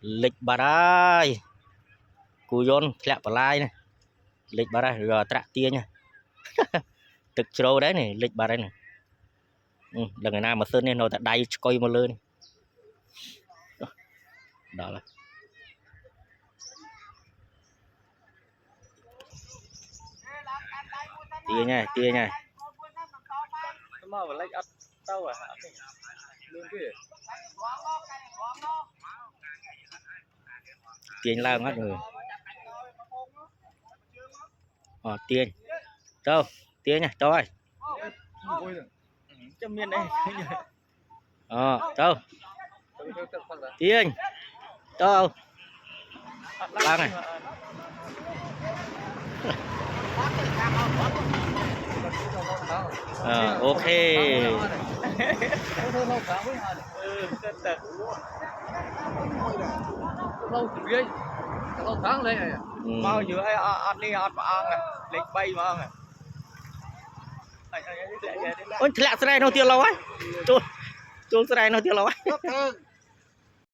lịch bà đây cù dôn lẹ bà lai này lịch bà đây rồi trạ tia nha thực trâu đấy này lịch bà đây này lần ngày nào mà sơn nên rồi tại đây coi một lươn đó là tia nha tiền lao hết người tiền đâu tiền nha đâu ơi cho miền đây đâu tiền đâu lao này ok lâu tháng lên này bao nhiêu ai ăn đi ăn mà ăn à lịch bay mà ăn à ôi lẹ xe này nó tiêu lâu ấy chôn xe này nó tiêu lâu ấy